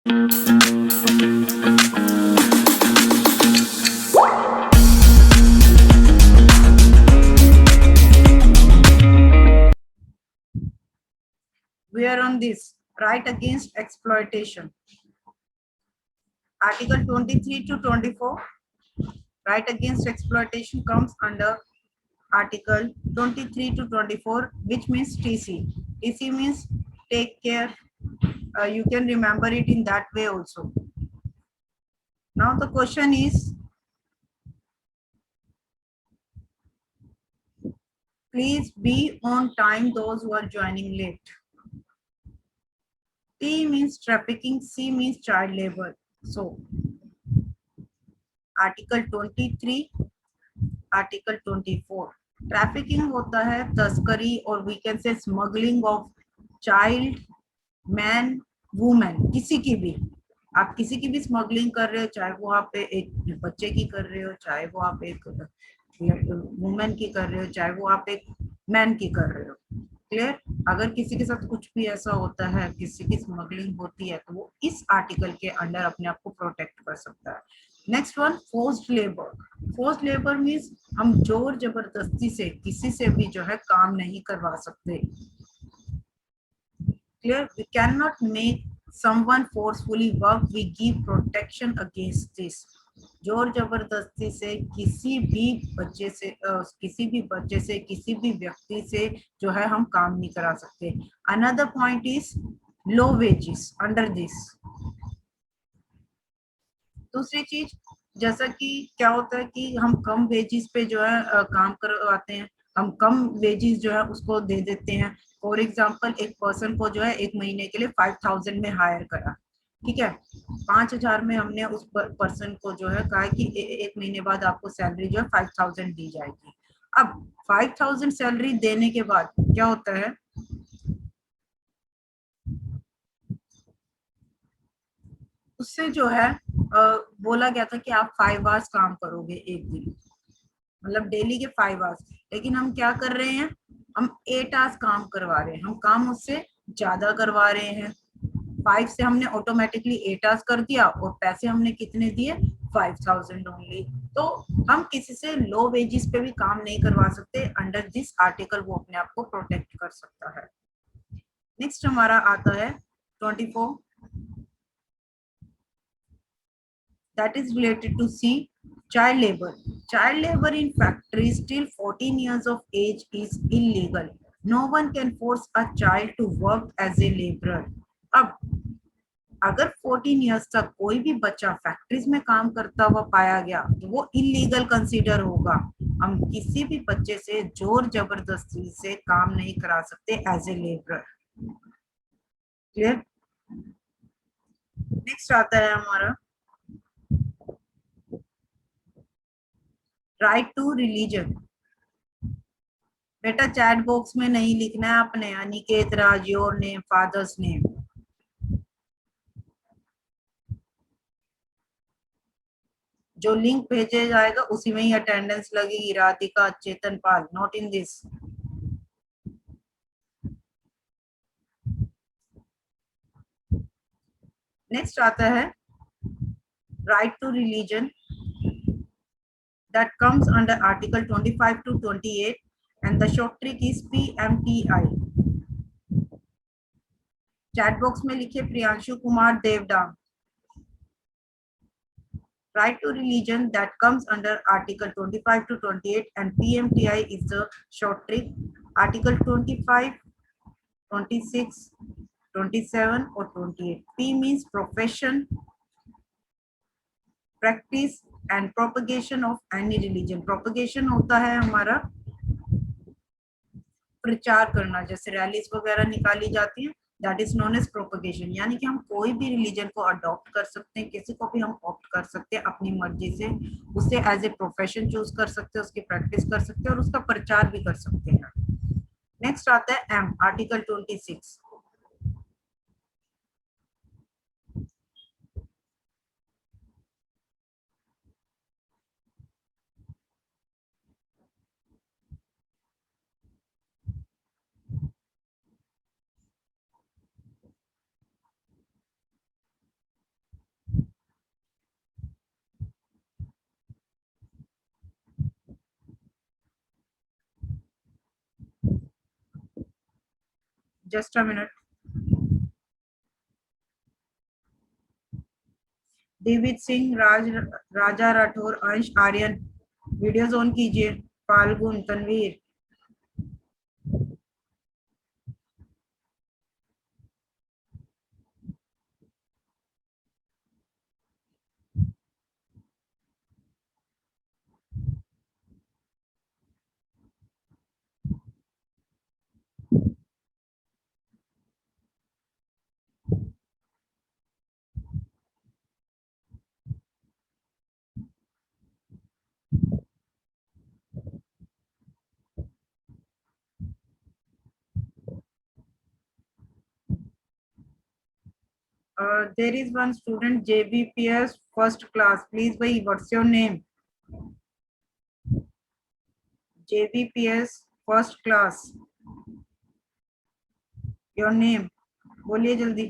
We are on this right against exploitation. Article 23 to 24, right against exploitation comes under Article 23 to 24, which means TC. TC means take care. You can remember it in that way also. Now the question is, please be on time those who are joining late. T means trafficking, C means child labor. So Article 23, Article 24. Trafficking होता है तस्करी और we can say smuggling of child, man, women, किसी की भी, आप किसी की भी स्मगलिंग कर रहे हो, चाहे वो आप एक बच्चे की कर रहे हो, चाहे वो आप एक वुमेन की कर रहे हो, चाहे वो आप एक मैन की कर रहे हो। क्लियर? अगर किसी के साथ कुछ भी ऐसा होता है, किसी की स्मगलिंग होती है, तो वो इस आर्टिकल के अंडर अपने आप को प्रोटेक्ट कर सकता है। Next one, forced labour. Forced labour means हम जोर जबरदस्ती से किसी से भी जो है काम नहीं करवा सकते। Clear? We can not make someone forcefully work, we give protection against this. जोर जबरदस्ती से किसी भी बच्चे से किसी भी व्यक्ति से जो है हम काम नहीं करा सकते। Another point is low wages under this. दूसरी चीज, जैसा कि क्या होता है कि हम कम वेजेस पे जो है काम करवाते हैं, हम कम वेजेस जो है उसको दे देते हैं। फॉर एग्जांपल, एक पर्सन को जो है एक महीने के लिए 5000 में हायर करा, ठीक है, 5000 में हमने उस पर्सन को जो है कहा कि एक महीने बाद आपको सैलरी जो है 5000 दी जाएगी। अब 5000 सैलरी देने के बाद क्या होता है, उससे जो है बोला गया था कि आप 5 आवर्स काम करोगे एक दिन, मतलब डेली के 5 आवर्स। लेकिन हम क्या कर रहे हैं, हम 8 आवर्स काम करवा रहे हैं, हम काम उससे ज्यादा करवा रहे हैं। 5 से हमने ऑटोमेटिकली 8 आवर्स कर दिया और पैसे हमने कितने दिए, 5000 ओनली। तो हम किसी से लो वेजेस पे भी काम नहीं करवा सकते। अंडर दिस आर्टिकल वो अपने आप को प्रोटेक्ट कर सकता है। नेक्स्ट हमारा आता है 24, that is related to C, child labor. Child labor in factories till 14 years of age is illegal. No one can force a child to work as a laborer. अब अगर 14 इयर्स तक कोई भी बच्चा फैक्ट्रीज में काम करता हुआ पाया गया तो वो इलीगल कंसीडर होगा। हम किसी भी बच्चे से जोर जबरदस्ती से काम नहीं करा सकते as a labourer. Clear? Next आता है हमारा राइट टू रिलीजन। बेटा चैट बॉक्स में नहीं लिखना है आपने Aniket Raj your name father's name. जो लिंक भेजे जाएगा उसी में ही अटेंडेंस लगेगी। Radhika, Chetan Pal, not in this. Next आता है right to religion, that comes under article 25 to 28 and the short trick is PMTI. Chat box में लिखे Priyanshu Kumar देवडाम। Right to religion that comes under article 25 to 28 and PMTI is the short trick. Article 25, 26, 27 or 28. P means profession, practice and propagation of any religion. Propagation होता है हमारा प्रचार करना, जैसे rallies वगैरह निकाली जाती हैं, that is known as propagation. यानी कि हम कोई भी रिलीजन को अडॉप्ट कर सकते हैं, किसी को भी हम ऑप्ट कर सकते हैं अपनी मर्जी से, उसे एज ए प्रोफेशन चूज कर सकते हैं, उसकी प्रैक्टिस कर सकते हैं और उसका प्रचार भी कर सकते हैं। नेक्स्ट आता है M, article 26। Just a minute. David Singh, Raja Rathore, Ansh, Aryan videos on कीजिए। Phalgun, Tanveer, there is one student JBPS first class, please भाई what's your name? JBPS first class, your name, बोलिए जल्दी।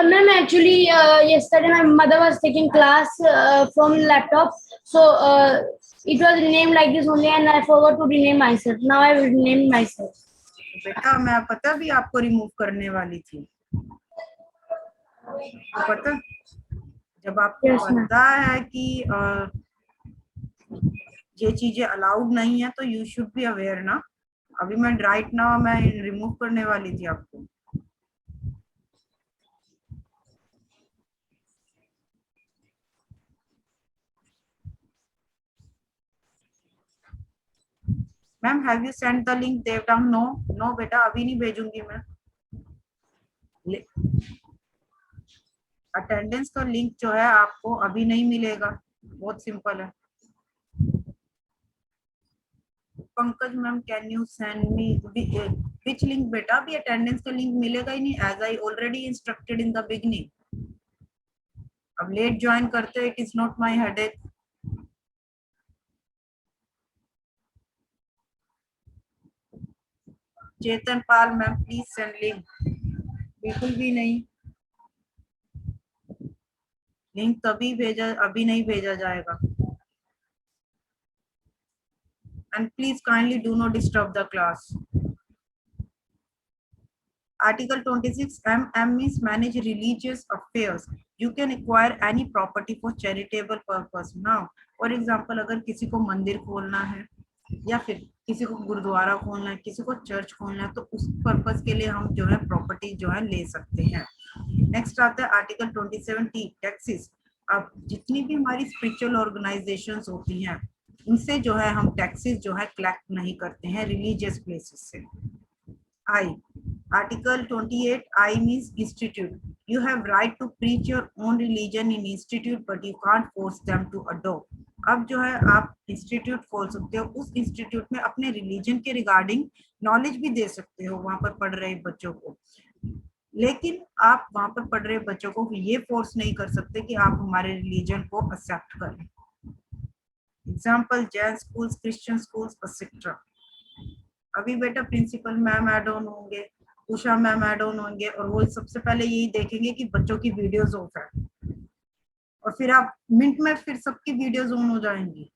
Ma'am, actually, yesterday my mother was taking class from laptop, so it was named like this only, and I forgot to rename myself. Now I will name myself. बेटा मैं पता भी आपको remove करने वाली थी, तो पता जब आपको Yes, ma'am. पता है कि ये चीजें अलाउड नहीं है तो यू शुड बी अवेयर ना। अभी मैं राइट नाउ मैं रिमूव करने वाली थी आपको। Ma'am have you send the link देवडांग? नो नो बेटा अभी नहीं भेजूंगी मैं। अटेंडेंस का लिंक जो है आपको अभी नहीं मिलेगा, बहुत सिंपल है। Pankaj ma'am can you send me which link? बेटा अभी अटेंडेंस का लिंक मिलेगा ही नहीं, as I already instructed in the beginning. अब लेट ज्वाइन करते हो, it is not my headache. Chetan Pal ma'am please send link. बिल्कुल भी नहीं, लिंक तभी भेजा, अभी नहीं भेजा जाएगा। And please kindly do not disturb the class. Article 26 MM means manage religious affairs. You can acquire any property for charitable purpose. Now, for example, अगर किसी को मंदिर खोलना है या फिर किसी को गुरुद्वारा खोलना है, किसी को चर्च खोलना है, तो उस पर्पस के लिए हम जो है प्रॉपर्टी जो है ले सकते हैं। नेक्स्ट आता है आर्टिकल 27T टैक्सेस। अब जितनी भी हमारी स्पिरिचुअल ऑर्गेनाइजेशंस होती हैं उनसे जो है हम टैक्सेस जो है कलेक्ट नहीं करते हैं रिलीजियस प्लेसेस से। I. Article 28 I means institute. You have right to preach your own religion in institute, but you can't force them to adopt. अब जो है आप इंस्टीट्यूट खोल सकते हो, उस इंस्टीट्यूट में अपने रिलीजन के रिगार्डिंग नॉलेज भी दे सकते हो वहां पर पढ़ रहे बच्चों को, लेकिन आप वहां पर पढ़ रहे बच्चों को ये फोर्स नहीं कर सकते कि आप हमारे रिलीजन को एक्सेप्ट करें। Example Jain schools, Christian schools etcetera. अभी बेटा प्रिंसिपल मैम ऐड ऑन होंगे, उषा मैम ऐड ऑन होंगे, और वो सबसे पहले यही देखेंगे कि बच्चों की वीडियोस ऑफ है, और फिर आप मिनट में फिर सबकी वीडियोस ऑन हो जाएंगी।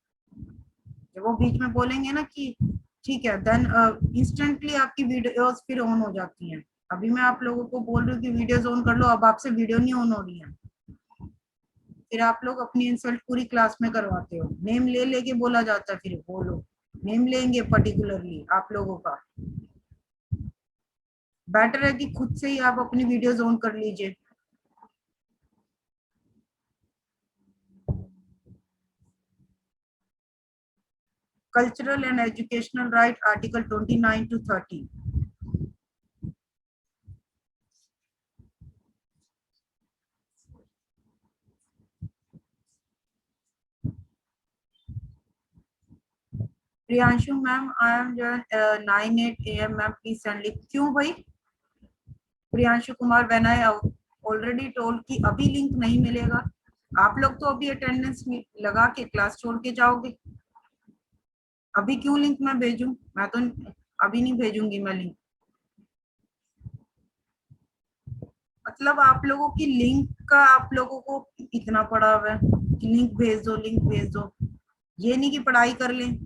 जब वो बीच में बोलेंगे ना कि ठीक है, देन इंस्टेंटली आपकी वीडियोस फिर ऑन हो जाती हैं। अभी मैं आप लोगों को बोल रही हूँ कि वीडियोस ऑन कर लो, अब आपसे वीडियो नहीं ऑन हो रही है, फिर आप लोग अपनी इंसल्ट पूरी क्लास में करवाते हो। नेम ले लेके बोला जाता है, फिर बोलो नेम लेंगे पर्टिकुलरली आप लोगों का। बेटर है कि खुद से ही आप अपनी वीडियोस ऑन कर लीजिए। Cultural and educational right article 29 to 30। Priyanshu ma'am I am जो 9 AM ma'am please send link. क्यों भाई? Priyanshu Kumar when I already told कि अभी लिंक नहीं मिलेगा। आप लोग तो अभी अटेंडेंस लगा के क्लास छोड़ के जाओगे, अभी क्यों लिंक मैं भेजूं? मैं तो अभी नहीं भेजूंगी मैं लिंक। मतलब आप लोगों की लिंक का आप लोगों को इतना पड़ा हुआ है कि लिंक भेज दो, लिंक भेज दो, ये नहीं कि पढ़ाई कर लें।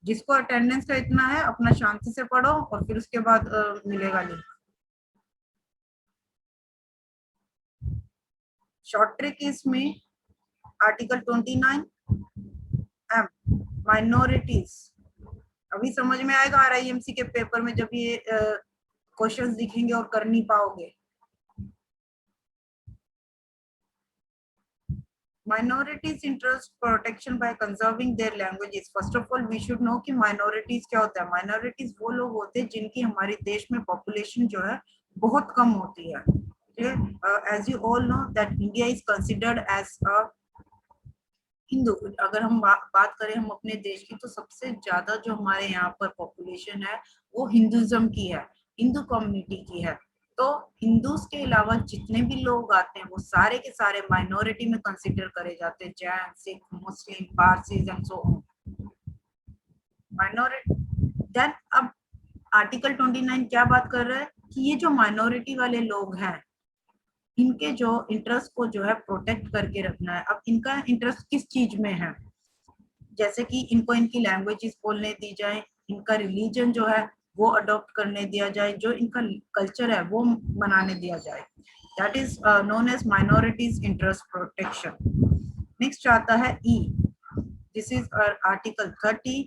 जिसको अटेंडेंस का इतना है अपना शांति से पढ़ो और फिर उसके बाद मिलेगा लिंक। शॉर्ट ट्रिक इसमें आर्टिकल 29 एम माइनॉरिटीज। अभी समझ में आएगा RIMC के पेपर में जब ये क्वेश्चंस दिखेंगे और कर नहीं पाओगे। Minorities interest protection by conserving their languages. First of all, we should know कि minorities क्या होता है। Minorities वो लोग होते हैं जिनकी हमारे देश में population जो है बहुत कम होती है। As you all know that India is considered as a Hindu. अगर हम बात करें हम अपने देश की, तो सबसे ज्यादा जो हमारे यहाँ पर पॉपुलेशन है वो हिंदुइज्म की है, हिंदू कम्युनिटी की है। तो हिंदूज के अलावा जितने भी लोग आते हैं वो सारे के सारे माइनॉरिटी में कंसिडर करे जाते हैं, Jain, Sikh, Muslim, Parsis and so on. Minority then अब आर्टिकल 29 क्या बात कर रहा है कि ये जो माइनॉरिटी वाले लोग हैं इनके जो इंटरेस्ट को जो है प्रोटेक्ट करके रखना है। अब इनका इंटरेस्ट किस चीज में है, जैसे कि इनको इनकी लैंग्वेजेस बोलने दी जाए, इनका रिलीजन जो है वो अडॉप्ट करने दिया जाए, जो इनका कल्चर है वो मनाने दिया जाए। That is known as minorities interest protection. Next आता है E. This is article 30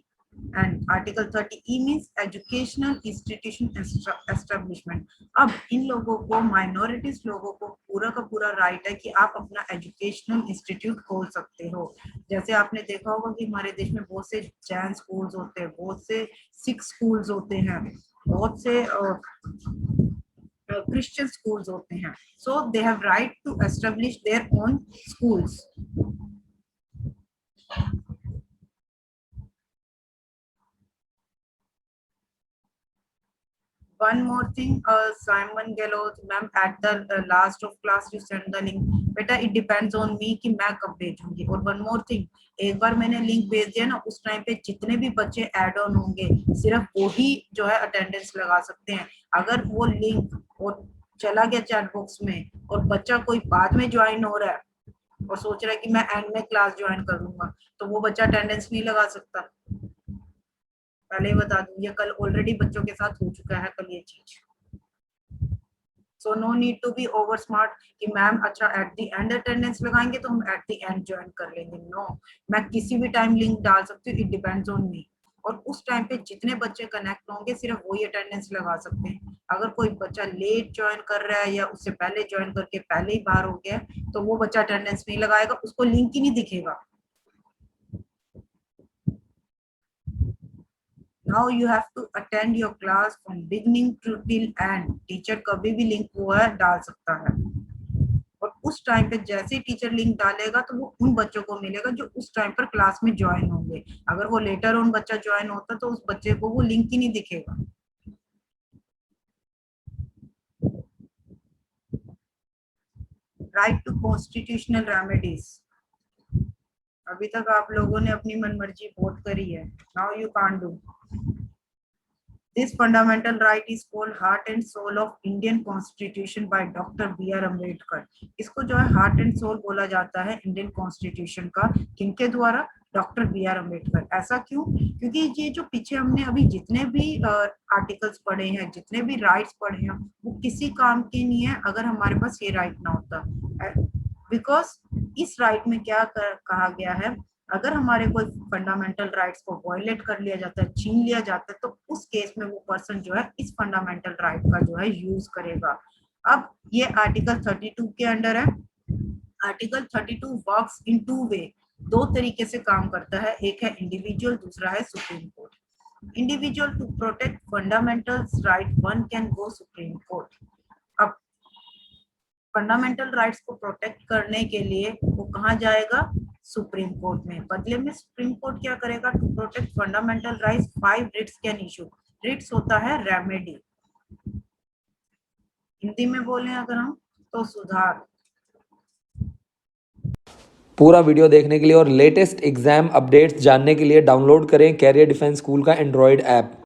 and article 30E means educational institution establishment। अब इन लोगों को, माइनॉरिटीज लोगों को पूरा का पूरा राइट है कि आप अपना एजुकेशनल इंस्टीट्यूट खोल सकते हो। जैसे आपने देखा होगा कि हमारे देश में बहुत से जैन स्कूल्स होते हैं, बहुत से सिख स्कूल्स होते हैं, बहुत से क्रिश्चियन स्कूल्स होते हैं। So they have right to establish their own schools. One more thing, Simon Gallows ma'am, at the last of class you send the link। बेटा it depends on me कि मैं कब भेजूंगी। और one more thing, एक बार मैंने link भेज दिया ना, उस टाइम पे जितने भी बच्चे ऐड ऑन होंगे सिर्फ वो ही जो है अटेंडेंस लगा सकते हैं। अगर वो लिंक और चला गया चैट बॉक्स में और बच्चा कोई बाद में ज्वाइन हो रहा है और सोच रहा है कि मैं एंड में क्लास ज्वाइन करूंगा, तो वो बच्चा अटेंडेंस नहीं लगा सकता। पहले ही बता दूं, ये कल ऑलरेडी बच्चों के साथ हो चुका है कल ये चीज। So no need to be over smart कि मैम अच्छा एट द एंड अटेंडेंस लगाएंगे तो हम एट द एंड ज्वाइन कर लेंगे। नो, मैं किसी भी टाइम लिंक डाल सकती हूँ, इट डिपेंड्स ऑन मी। और उस टाइम पे जितने बच्चे कनेक्ट होंगे सिर्फ वही अटेंडेंस लगा सकते हैं। अगर कोई बच्चा लेट ज्वाइन कर रहा है या उससे पहले ज्वाइन करके पहले ही बाहर हो गया तो वो बच्चा अटेंडेंस नहीं लगाएगा, उसको लिंक ही नहीं दिखेगा। Now you have to attend your class from beginning to till end। Teacher कभी भी लिंक वो है डाल सकता है, और उस टाइम पे जैसे ही टीचर लिंक डालेगा तो वो उन बच्चों को मिलेगा जो उस टाइम पर क्लास में ज्वाइन होंगे। अगर वो लेटर ऑन बच्चा ज्वाइन होता तो उस बच्चे को वो लिंक ही नहीं दिखेगा। Right to constitutional remedies. अभी तक आप लोगों ने अपनी मनमर्जी वोट करी है। Now you can't do. This fundamental right is called heart and soul of Indian Constitution by Dr. B.R. Ambedkar। इसको जो है हार्ट एंड सोल बोला जाता है इंडियन कॉन्स्टिट्यूशन का। किनके द्वारा? Doctor B.R. अम्बेडकर। ऐसा क्यों? क्योंकि ये जो पीछे हमने अभी जितने भी आर्टिकल्स पढ़े हैं, जितने भी राइट्स पढ़े हैं, वो किसी काम के नहीं है अगर हमारे पास ये राइट ना होता। बिकॉज इस राइट में क्या कहा गया है, अगर हमारे कोई फंडामेंटल राइट्स को वायलेट कर लिया जाता है, छीन लिया जाता है, तो उस केस में वो पर्सन जो है इस फंडामेंटल राइट का जो है यूज करेगा। अब ये आर्टिकल 32 के अंडर है। Article 32 works in two way, दो तरीके से काम करता है, एक है इंडिविजुअल, दूसरा है supreme court. Individual to protect fundamental right one can go supreme court. अब फंडामेंटल राइट्स को प्रोटेक्ट करने के लिए वो कहाँ जाएगा? सुप्रीम कोर्ट में। बदले में सुप्रीम कोर्ट क्या करेगा? To protect fundamental rights 5 writs can issue. Writs होता है रेमेडी, हिंदी में बोले अगर हम तो सुधार। पूरा वीडियो देखने के लिए और लेटेस्ट एग्जाम अपडेट्स जानने के लिए डाउनलोड करें कैरियर डिफेंस स्कूल का एंड्रॉयड ऐप।